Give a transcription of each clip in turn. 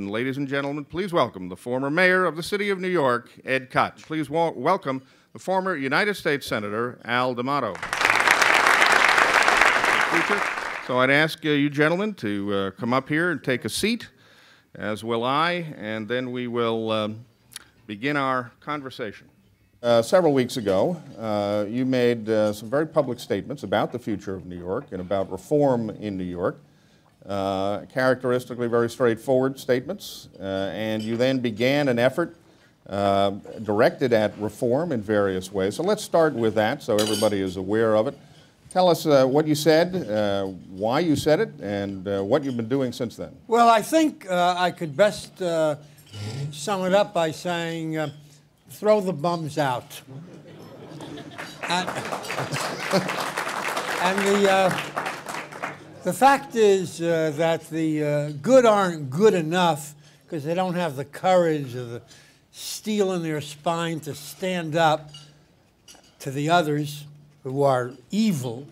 and ladies and gentlemen, please welcome the former mayor of the city of New York, Ed Koch. Please welcome the former United States Senator, Al D'Amato. So I'd ask you gentlemen to come up here and take a seat, as will I, and then we will begin our conversation. Several weeks ago, you made some very public statements about the future of New York and about reform in New York, characteristically very straightforward statements, and you then began an effort directed at reform in various ways. So let's start with that so everybody is aware of it. Tell us what you said, why you said it, and what you've been doing since then. Well, I think I could best sum it up by saying, throw the bums out. And the fact is that the good aren't good enough because they don't have the courage or the steel in their spine to stand up to the others who are evil,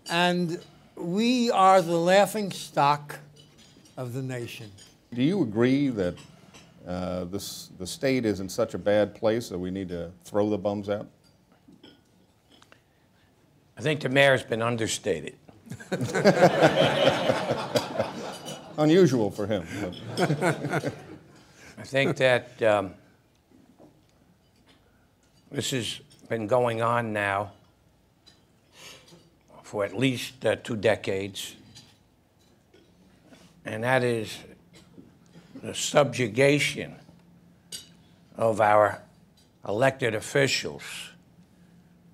and we are the laughing stock of the nation. Do you agree that the state is in such a bad place that we need to throw the bums out? I think the mayor's been understated. Unusual for him. I think that this has been going on now for at least 2 decades, and that is the subjugation of our elected officials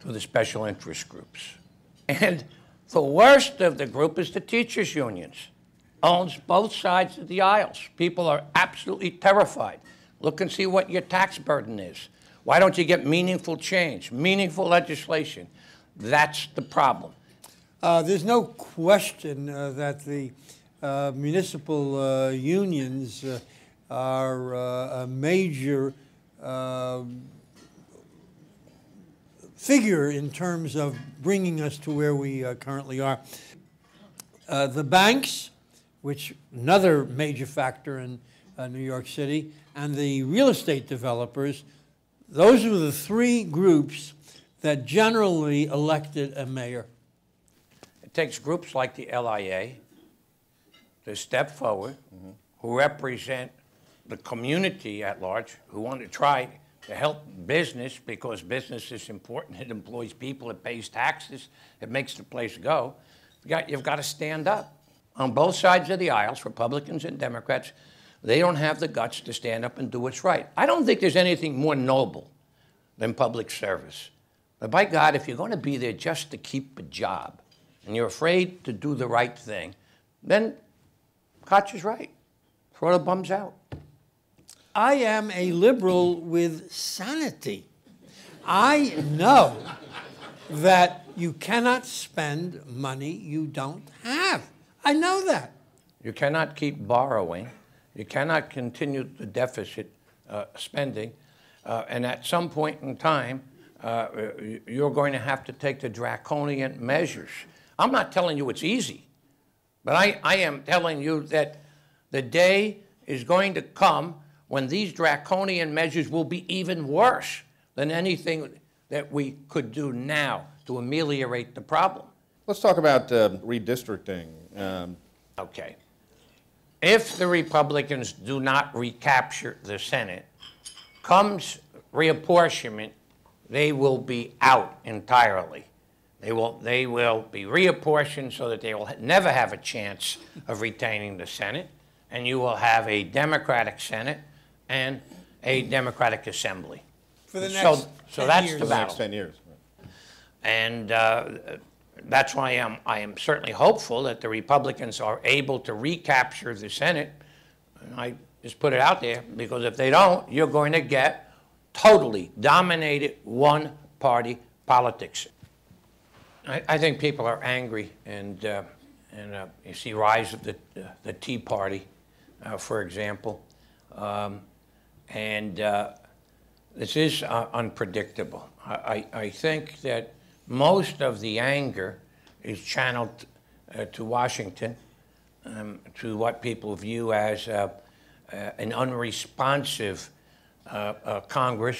to the special interest groups. And the worst of the group is the teachers' unions. Owns both sides of the aisles. People are absolutely terrified. Look and see what your tax burden is. Why don't you get meaningful change, meaningful legislation? That's the problem. There's no question that the municipal unions are a major figure in terms of bringing us to where we currently are. The banks, which another major factor in New York City, and the real estate developers, those were the 3 groups that generally elected a mayor. It takes groups like the LIA to step forward, who represent the community at large, who want to try to help business because business is important. It employs people, it pays taxes, it makes the place go. You've got to stand up. On both sides of the aisles, Republicans and Democrats, they don't have the guts to stand up and do what's right. I don't think there's anything more noble than public service. But by God, if you're going to be there just to keep a job, and you're afraid to do the right thing, then Koch is right. Throw the bums out. I am a liberal with sanity. I know that you cannot spend money you don't have. I know that. You cannot keep borrowing. You cannot continue the deficit spending. And at some point in time, you're going to have to take the draconian measures. I'm not telling you it's easy, but I am telling you that the day is going to come when these draconian measures will be even worse than anything that we could do now to ameliorate the problem. Let's talk about redistricting. Okay. If the Republicans do not recapture the Senate, comes reapportionment, they will be out entirely. They will be reapportioned so that they will never have a chance of retaining the Senate, and you will have a Democratic Senate and a Democratic Assembly. For the next so that's years. the The battle. next 10 years. And that's why I am certainly hopeful that the Republicans are able to recapture the Senate. And I just put it out there, because if they don't, you're going to get totally dominated one-party politics. I think people are angry, and you see rise of the Tea Party, for example, and this is unpredictable. I think that most of the anger is channeled to Washington, to what people view as an unresponsive Congress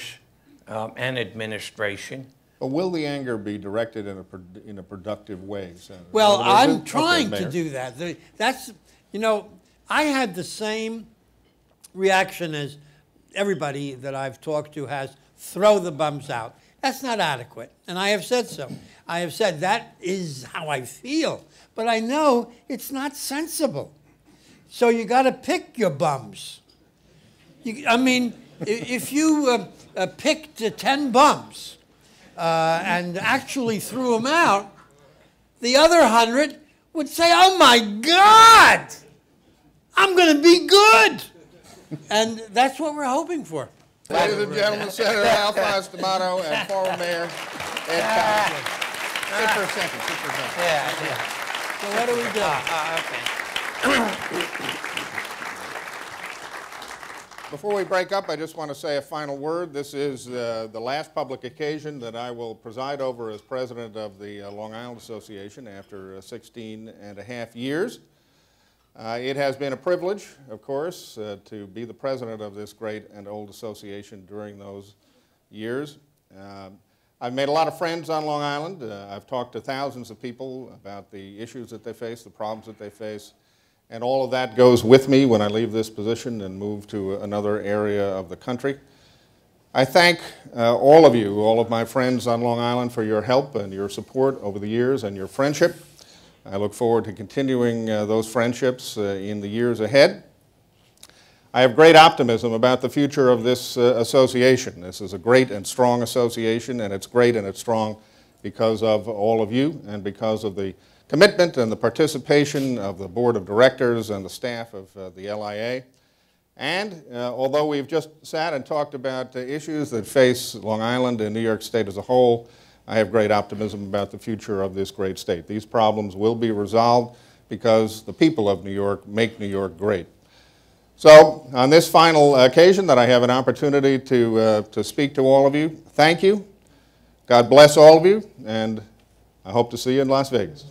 and administration. But will the anger be directed in a productive way, Senator? Well, I'm trying okay, to Mayor. do that. That's, you know, I had the same reaction as everybody that I've talked to has: throw the bums out. That's not adequate, and I have said so. I have said that is how I feel, but I know it's not sensible. So you got to pick your bums. I mean, if you picked 10 bums and actually threw them out, the other 100 would say, "Oh my God, I'm going to be good," and that's what we're hoping for. Ladies and gentlemen, Senator Alphonse D'Amato and former Mayor Ed Koch. Sit for a second. Sit for a second. Yeah. So what do we do? Before we break up, I just want to say a final word. This is the last public occasion that I will preside over as president of the Long Island Association after 16 and a half years. It has been a privilege, of course, to be the president of this great and old association during those years. I've made a lot of friends on Long Island. I've talked to thousands of people about the issues that they face, the problems that they face, and all of that goes with me when I leave this position and move to another area of the country. I thank all of you, all of my friends on Long Island, for your help and your support over the years and your friendship. I look forward to continuing those friendships in the years ahead. I have great optimism about the future of this association. This is a great and strong association, and it's great and it's strong because of all of you and because of the commitment and the participation of the board of directors and the staff of the LIA. And although we've just sat and talked about issues that face Long Island and New York State as a whole, I have great optimism about the future of this great state. These problems will be resolved because the people of New York make New York great. So on this final occasion that I have an opportunity to speak to all of you, thank you. God bless all of you, and I hope to see you in Las Vegas.